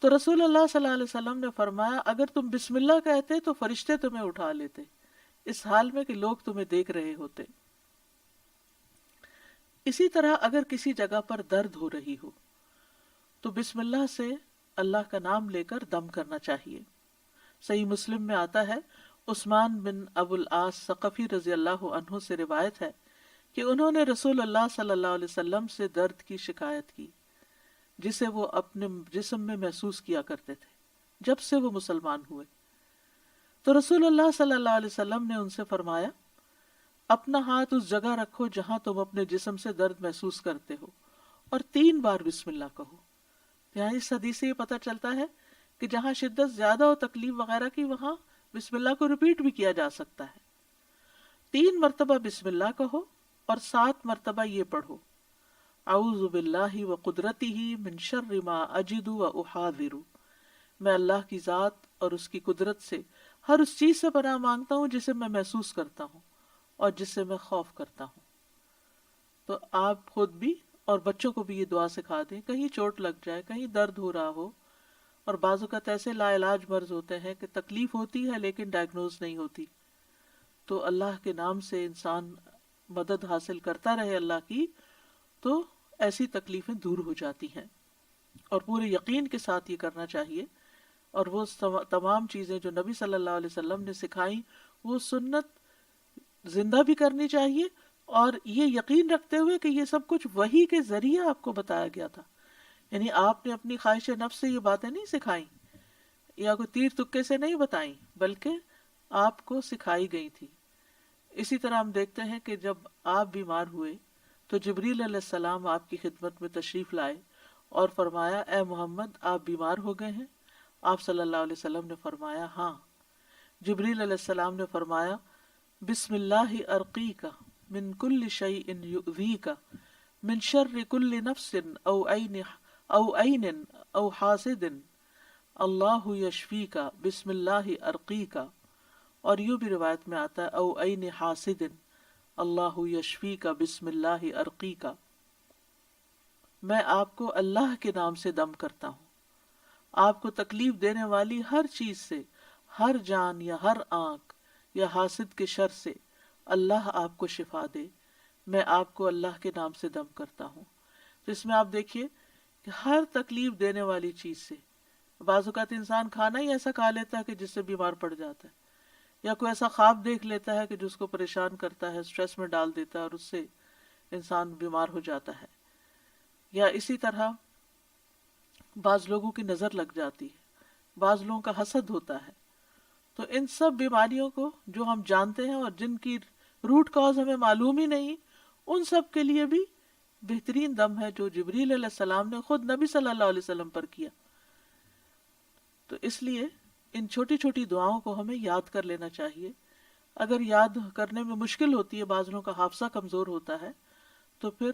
تو رسول اللہ صلی اللہ علیہ وسلم نے فرمایا اگر تم بسم اللہ کہتے تو فرشتے تمہیں اٹھا لیتے، اس حال میں کہ لوگ تمہیں دیکھ رہے ہوتے. اسی طرح اگر کسی جگہ پر درد ہو رہی ہو تو بسم اللہ سے اللہ کا نام لے کر دم کرنا چاہیے. صحیح مسلم میں آتا ہے عثمان بن ابو العاص ثقفی رضی اللہ عنہ سے روایت ہے کہ انہوں نے رسول اللہ صلی اللہ علیہ وسلم سے درد کی شکایت کی جسے وہ اپنے جسم میں محسوس کیا کرتے تھے جب سے وہ مسلمان ہوئے. تو رسول اللہ صلی اللہ علیہ وسلم نے ان سے فرمایا اپنا ہاتھ اس جگہ رکھو جہاں تم اپنے جسم سے درد محسوس کرتے ہو اور 3 بار بسم اللہ کہو. یعنی اس حدیث سے یہ پتہ چلتا ہے کہ جہاں شدت زیادہ ہو، تکلیف وغیرہ کی، وہاں بسم اللہ کو ریپیٹ بھی کیا جا سکتا ہے. 3 مرتبہ بسم اللہ کہو اور 7 مرتبہ یہ پڑھو اعوذ باللہ و قدرتہ من شر ما اجد و احاذر، میں اللہ کی ذات اور اس کی قدرت سے ہر اس چیز سے پناہ مانگتا ہوں جسے میں محسوس کرتا ہوں اور جس سے میں خوف کرتا ہوں. تو آپ خود بھی اور بچوں کو بھی یہ دعا سکھا دیں، کہیں چوٹ لگ جائے، کہیں درد ہو رہا ہو، اور بعض اوقات ایسے لا علاج مرض ہوتے ہیں کہ تکلیف ہوتی ہے لیکن ڈائگنوز نہیں ہوتی، تو اللہ کے نام سے انسان مدد حاصل کرتا رہے اللہ کی، تو ایسی تکلیفیں دور ہو جاتی ہیں. اور پورے یقین کے ساتھ یہ کرنا چاہیے، اور وہ تمام چیزیں جو نبی صلی اللہ علیہ وسلم نے سکھائیں وہ سنت زندہ بھی کرنی چاہیے، اور یہ یقین رکھتے ہوئے کہ یہ سب کچھ وحی کے ذریعے آپ کو بتایا گیا تھا، یعنی آپ نے اپنی خواہش نفس سے یہ باتیں نہیں سکھائیں یا کوئی تیر تکے سے نہیں بتائیں، بلکہ آپ کو سکھائی گئی تھی۔ اسی طرح ہم دیکھتے ہیں کہ جب آپ بیمار ہوئے تو جبریل علیہ السلام آپ کی خدمت میں تشریف لائے اور فرمایا اے محمد آپ بیمار ہو گئے ہیں؟ آپ صلی اللہ علیہ وسلم نے فرمایا ہاں۔ جبریل علیہ السلام نے فرمایا بسم اللہ ارقیک من کل شیء یؤذیک من شر کل نفس او عین او حاسد اللہ یشفیک بسم اللہ ارقیک، اور یوں بھی روایت میں آتا ہے او عین حاسد اللہ یشفیک بسم اللہ ارقیک، میں آپ کو اللہ کے نام سے دم کرتا ہوں، آپ کو تکلیف دینے والی ہر چیز سے، ہر جان یا ہر آنکھ یا حاسد کے شر سے اللہ آپ کو شفا دے، میں آپ کو اللہ کے نام سے دم کرتا ہوں۔ تو اس میں آپ دیکھیے کہ ہر تکلیف دینے والی چیز سے، بعض اوقات انسان کھانا ہی ایسا کھا لیتا ہے کہ جس سے بیمار پڑ جاتا ہے، یا کوئی ایسا خواب دیکھ لیتا ہے کہ جس کو پریشان کرتا ہے، سٹریس میں ڈال دیتا ہے اور اس سے انسان بیمار ہو جاتا ہے، یا اسی طرح بعض لوگوں کی نظر لگ جاتی ہے، بعض لوگوں کا حسد ہوتا ہے۔ تو ان سب بیماریوں کو جو ہم جانتے ہیں اور جن کی روٹ کاز ہمیں معلوم ہی نہیں، ان سب کے لیے بھی بہترین دم ہے جو جبریل علیہ السلام نے خود نبی صلی اللہ علیہ وسلم پر کیا۔ تو اس لیے ان چھوٹی چھوٹی دعاؤں کو ہمیں یاد کر لینا چاہیے۔ اگر یاد کرنے میں مشکل ہوتی ہے، بعض لوگوں کا حافظہ کمزور ہوتا ہے، تو پھر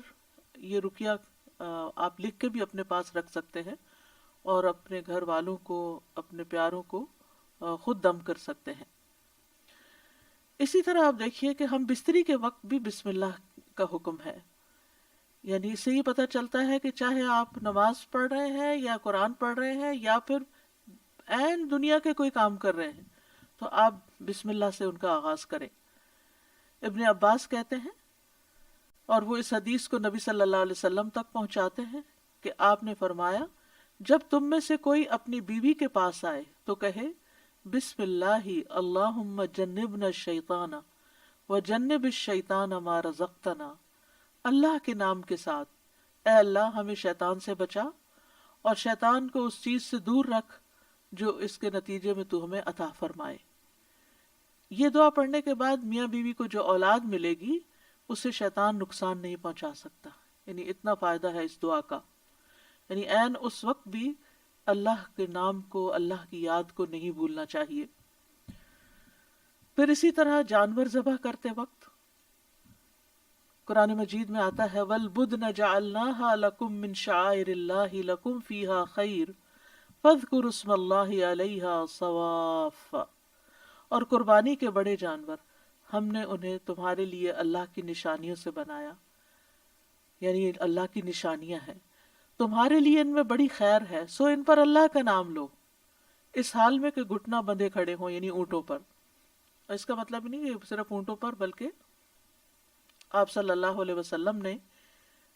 یہ رقیہ آپ لکھ کے بھی اپنے پاس رکھ سکتے ہیں اور اپنے گھر والوں کو، اپنے پیاروں کو خود دم کر سکتے ہیں۔ اسی طرح آپ دیکھیے کہ ہم بستری کے وقت بھی بسم اللہ کا حکم ہے، یعنی اس سے یہ پتہ چلتا ہے کہ چاہے آپ نماز پڑھ رہے ہیں یا قرآن پڑھ رہے ہیں یا پھر عین دنیا کے کوئی کام کر رہے ہیں، تو آپ بسم اللہ سے ان کا آغاز کریں۔ ابن عباس کہتے ہیں، اور وہ اس حدیث کو نبی صلی اللہ علیہ وسلم تک پہنچاتے ہیں کہ آپ نے فرمایا جب تم میں سے کوئی اپنی بیوی کے پاس آئے تو کہے بسم اللہ اللہم جنبنا الشیطان وجنب الشیطان ما رزقتنا، اللہ کے نام کے ساتھ اے اللہ ہمیں شیطان سے بچا اور شیطان کو اس چیز سے دور رکھ جو اس کے نتیجے میں تو ہمیں عطا فرمائے۔ یہ دعا پڑھنے کے بعد میاں بیوی کو جو اولاد ملے گی اسے شیطان نقصان نہیں پہنچا سکتا، یعنی اتنا فائدہ ہے اس دعا کا۔ یعنی عین اس وقت بھی اللہ کے نام کو، اللہ کی یاد کو نہیں بھولنا چاہیے۔ پھر اسی طرح جانور ذبح کرتے وقت قرآن مجید میں آتا ہے وَالْبُدْنَ جَعَلْنَاهَا لَكُم مِّن شَعَائِرِ اللَّهِ لَكُمْ فِيهَا خَيْرٌ فَاذْكُرُوا اسْمَ اللَّهِ عَلَيْهَا صَوَافَّ، اور قربانی کے بڑے جانور ہم نے انہیں تمہارے لیے اللہ کی نشانیوں سے بنایا، یعنی اللہ کی نشانیاں ہیں، تمہارے لیے ان میں بڑی خیر ہے، سو ان پر اللہ کا نام لو، اس حال میں کہ گھٹنا بندھے کھڑے ہوں، یعنی اونٹوں پر۔ اور اس کا مطلب نہیں کہ صرف اونٹوں پر، بلکہ آپ صلی اللہ علیہ وسلم نے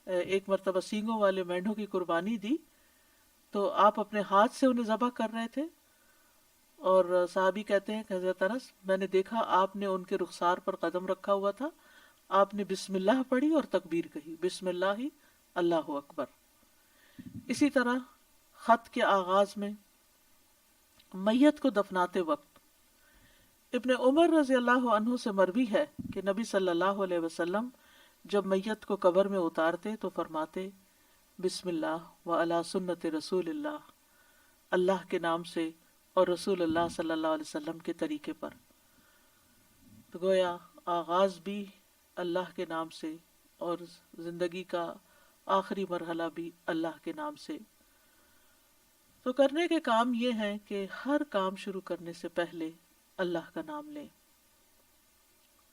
ایک مرتبہ سینگوں والے مینڈھوں کی قربانی دی تو آپ اپنے ہاتھ سے انہیں ذبح کر رہے تھے، اور صحابی کہتے ہیں کہ حضرت انس میں نے دیکھا آپ نے ان کے رخسار پر قدم رکھا ہوا تھا، آپ نے بسم اللہ پڑھی اور تکبیر کہی، بسم اللہ اللہ اکبر۔ اسی طرح خط کے آغاز میں میت کو دفناتے وقت ابن عمر رضی اللہ عنہ سے مروی ہے کہ نبی صلی اللہ علیہ وسلم جب میت کو قبر میں اتارتے تو فرماتے بسم اللہ وعلی سنت رسول اللہ، اللہ کے نام سے اور رسول اللہ صلی اللہ علیہ وسلم کے طریقے پر۔ تو گویا آغاز بھی اللہ کے نام سے اور زندگی کا آخری مرحلہ بھی اللہ کے نام سے۔ تو کرنے کے کام یہ ہیں کہ ہر کام شروع کرنے سے پہلے اللہ کا نام لیں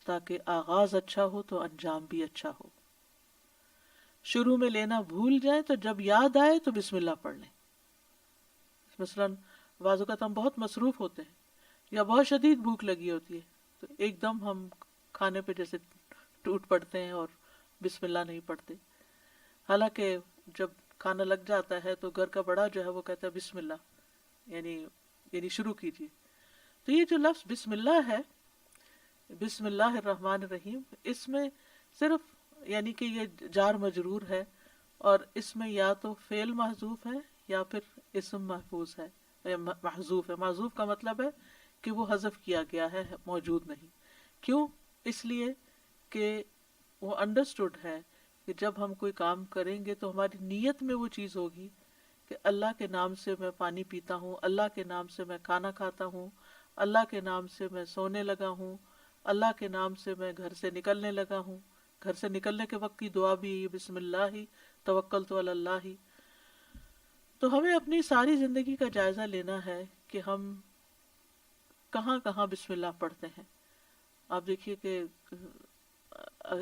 تاکہ آغاز اچھا ہو تو انجام بھی اچھا ہو۔ شروع میں لینا بھول جائیں تو جب یاد آئے تو بسم اللہ پڑھ لیں۔ مثلاً بعض اوقات ہم بہت مصروف ہوتے ہیں یا بہت شدید بھوک لگی ہوتی ہے تو ایک دم ہم کھانے پہ جیسے ٹوٹ پڑتے ہیں اور بسم اللہ نہیں پڑھتے، حالانکہ جب کھانا لگ جاتا ہے تو گھر کا بڑا جو ہے وہ کہتا ہے بسم اللہ، یعنی شروع کیجیے۔ تو یہ جو لفظ بسم اللہ ہے، بسم اللہ الرحمن الرحیم، اس میں صرف یعنی کہ یہ جار مجرور ہے اور اس میں یا تو فعل محذوف ہے یا پھر اسم محفوظ ہے یا محذوف ہے. محذوف کا مطلب ہے کہ وہ حذف کیا گیا ہے، موجود نہیں. کیوں؟ اس لیے کہ وہ انڈرسٹوڈ ہے کہ جب ہم کوئی کام کریں گے تو ہماری نیت میں وہ چیز ہوگی کہ اللہ کے نام سے میں پانی پیتا ہوں، اللہ کے نام سے میں کھانا کھاتا ہوں، اللہ کے نام سے میں سونے لگا ہوں، اللہ کے نام سے میں گھر سے نکلنے لگا ہوں. گھر سے نکلنے کے وقت کی دعا بھی یہ بسم اللہ ہی توکلت علی اللہ ہی. تو ہمیں اپنی ساری زندگی کا جائزہ لینا ہے کہ ہم کہاں کہاں بسم اللہ پڑھتے ہیں. آپ دیکھیے کہ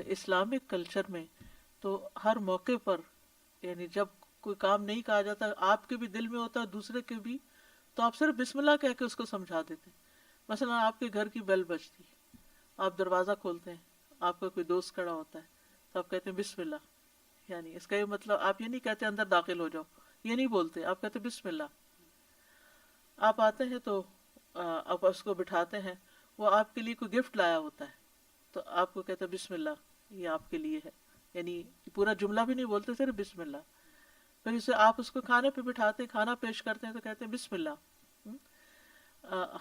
اسلامک کلچر میں تو ہر موقع پر، یعنی جب کوئی کام نہیں کہا جاتا، آپ کے بھی دل میں ہوتا ہے دوسرے کے بھی، تو آپ صرف بسم اللہ کہہ کے اس کو سمجھا دیتے. مثلا آپ کے گھر کی بیل بجتی، آپ دروازہ کھولتے ہیں، آپ کا کوئی دوست کھڑا ہوتا ہے تو آپ کہتے ہیں بسم اللہ. یعنی اس کا یہ مطلب آپ یہ نہیں کہتے اندر داخل ہو جاؤ، یہ نہیں بولتے، آپ کہتے بسم اللہ. آپ آتے ہیں تو آپ اس کو بٹھاتے ہیں، وہ آپ کے لیے کوئی گفٹ لایا ہوتا ہے تو آپ کو کہتے ہیں بسم اللہ، یہ آپ کے لیے ہے. یعنی پورا جملہ بھی نہیں بولتے، صرف بسم اللہ. پھر اسے آپ اس کو کھانے پہ بٹھاتے ہیں، کھانا پیش کرتے ہیں تو کہتے ہیں بسم اللہ.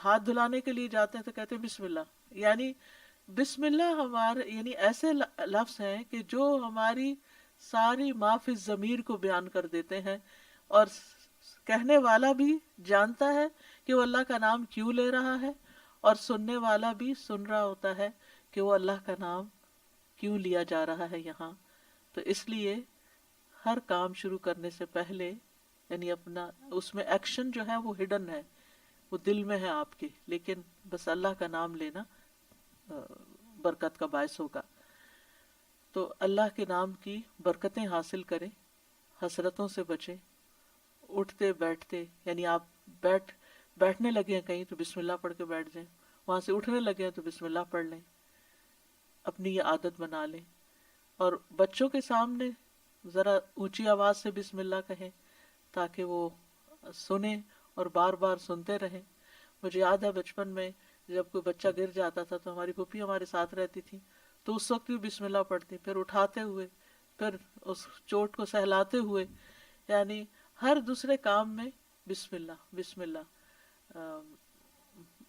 ہاتھ دھلانے کے لیے جاتے ہیں تو کہتے ہیں بسم اللہ. یعنی بسم اللہ ہمارے یعنی ایسے لفظ ہیں کہ جو ہماری ساری ما فی الضمیر کو بیان کر دیتے ہیں، اور کہنے والا بھی جانتا ہے کہ وہ اللہ کا نام کیوں لے رہا ہے، اور سننے والا بھی سن رہا ہوتا ہے کہ وہ اللہ کا نام کیوں لیا جا رہا ہے یہاں. تو اس لیے ہر کام شروع کرنے سے پہلے یعنی اپنا اس میں ایکشن جو ہے وہ ہڈن ہے، وہ دل میں ہے آپ کے، لیکن بس اللہ کا نام لینا برکت کا باعث ہوگا. تو اللہ کے نام کی برکتیں حاصل کریں، حسرتوں سے بچیں. اٹھتے بیٹھتے یعنی آپ بیٹھنے لگے ہیں کہیں تو بسم اللہ پڑھ کے بیٹھ جائیں، وہاں سے اٹھنے لگے ہیں تو بسم اللہ پڑھ لیں. اپنی یہ عادت بنا لیں. اور بچوں کے سامنے ذرا اونچی آواز سے بسم اللہ کہیں تاکہ وہ سنیں اور بار بار سنتے رہیں. مجھے یاد ہے بچپن میں جب کوئی بچہ گر جاتا تھا تو ہماری پھوپھی ہمارے ساتھ رہتی تھی تو اس وقت بھی بسم اللہ پڑھتی، پھر اٹھاتے ہوئے، پھر اس چوٹ کو سہلاتے ہوئے. یعنی ہر دوسرے کام میں بسم اللہ بسم اللہ.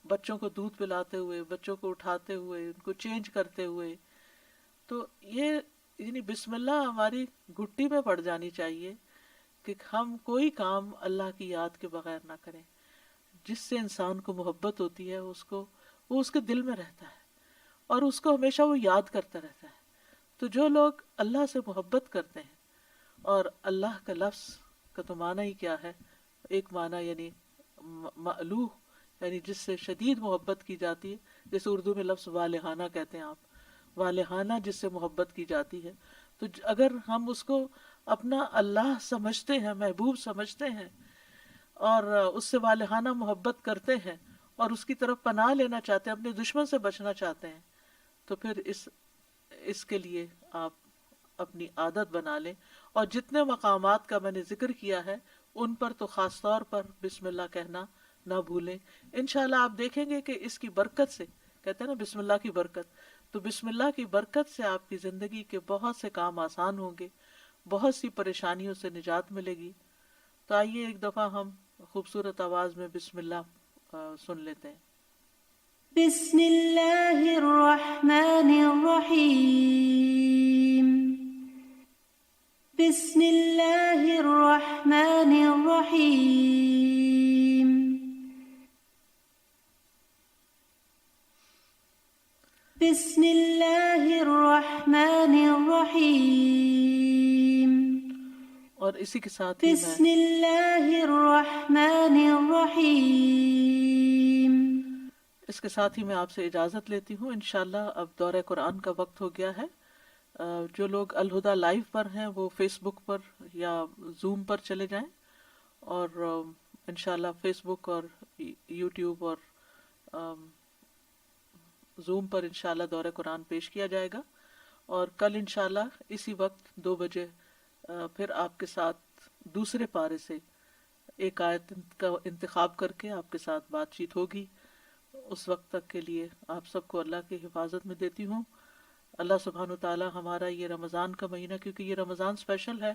بچوں کو دودھ پلاتے ہوئے، بچوں کو اٹھاتے ہوئے، ان کو چینج کرتے ہوئے. تو یہ یعنی بسم اللہ ہماری گھٹی میں پڑ جانی چاہیے کہ ہم کوئی کام اللہ کی یاد کے بغیر نہ کریں. جس سے انسان کو محبت ہوتی ہے وہ اس کے دل میں رہتا ہے اور اس کو ہمیشہ وہ یاد کرتا رہتا ہے. تو جو لوگ اللہ سے محبت کرتے ہیں، اور اللہ کا لفظ کا تو معنی ہی کیا ہے، ایک معنی یعنی مألوہ، یعنی جس سے شدید محبت کی جاتی ہے، جیسے اردو میں لفظ والہانہ کہتے ہیں آپ، والہانہ جس سے محبت کی جاتی ہے. تو اگر ہم اس کو اپنا اللہ سمجھتے ہیں، محبوب سمجھتے ہیں، اور اس سے والہانہ محبت کرتے ہیں اور اس کی طرف پناہ لینا چاہتے ہیں، اپنے دشمن سے بچنا چاہتے ہیں، تو پھر اس کے لیے آپ اپنی عادت بنا لیں. اور جتنے مقامات کا میں نے ذکر کیا ہے ان پر تو خاص طور پر بسم اللہ کہنا نہ بھولیں. انشاءاللہ آپ دیکھیں گے کہ اس کی برکت سے، کہتے ہیں نا بسم اللہ کی برکت، تو بسم اللہ کی برکت سے آپ کی زندگی کے بہت سے کام آسان ہوں گے، بہت سی پریشانیوں سے نجات ملے گی. تو آئیے ایک دفعہ ہم خوبصورت آواز میں بسم اللہ سن لیتے ہیں. بسم اللہ الرحمن الرحیم. بسم اللہ الرحمن الرحیم. بسم اللہ الرحمن الرحیم. اور اسی کے ساتھ ہی بسم اللہ الرحمن الرحیم. اس کے ساتھ ہی میں آپ سے اجازت لیتی ہوں. انشاءاللہ اب دورہ قرآن کا وقت ہو گیا ہے. جو لوگ الہدیٰ لائیو پر ہیں وہ فیس بک پر یا زوم پر چلے جائیں، اور انشاءاللہ فیس بک اور یوٹیوب اور زوم پر انشاءاللہ دورہ قرآن پیش کیا جائے گا. اور کل انشاءاللہ اسی وقت 2 بجے پھر آپ کے ساتھ دوسرے پارے سے ایک آیت کا انتخاب کر کے آپ کے ساتھ بات چیت ہوگی. اس وقت تک کے لیے آپ سب کو اللہ کی حفاظت میں دیتی ہوں. اللہ سبحانہ و تعالی ہمارا یہ رمضان کا مہینہ، کیونکہ یہ رمضان اسپیشل ہے،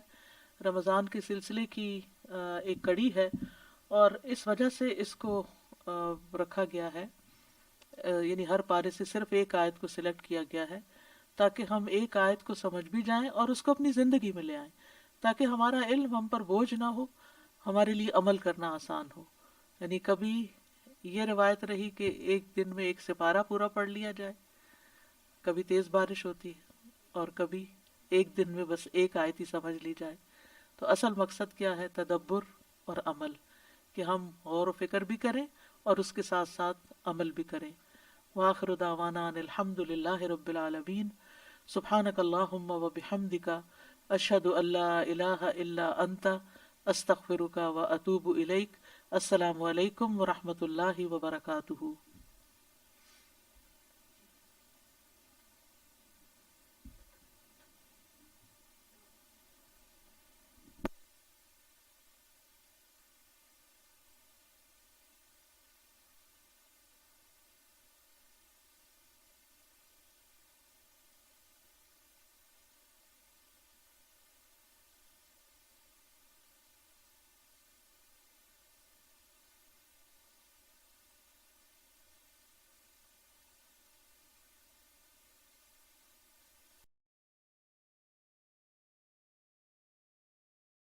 رمضان کے سلسلے کی ایک کڑی ہے، اور اس وجہ سے اس کو رکھا گیا ہے، یعنی ہر پارے سے صرف ایک آیت کو سلیکٹ کیا گیا ہے تاکہ ہم ایک آیت کو سمجھ بھی جائیں اور اس کو اپنی زندگی میں لے آئیں، تاکہ ہمارا علم ہم پر بوجھ نہ ہو، ہمارے لیے عمل کرنا آسان ہو۔ یعنی کبھی یہ روایت رہی کہ ایک دن میں ایک سپارہ پورا پڑھ لیا جائے، کبھی تیز بارش ہوتی ہے، اور کبھی ایک دن میں بس ایک آیت ہی سمجھ لی جائے۔ تو اصل مقصد کیا ہے؟ تدبر اور عمل، کہ ہم غور و فکر بھی کریں اور اس کے ساتھ ساتھ عمل بھی کریں۔ وآخر دعوانا ان الحمد للہ رب العالمین، سبحانک اللہم و بحمدک، اشہد ان لا الہ الا انت، استغفرک و اتوب الیک۔ السلام علیکم ورحمۃ اللہ وبرکاتہ۔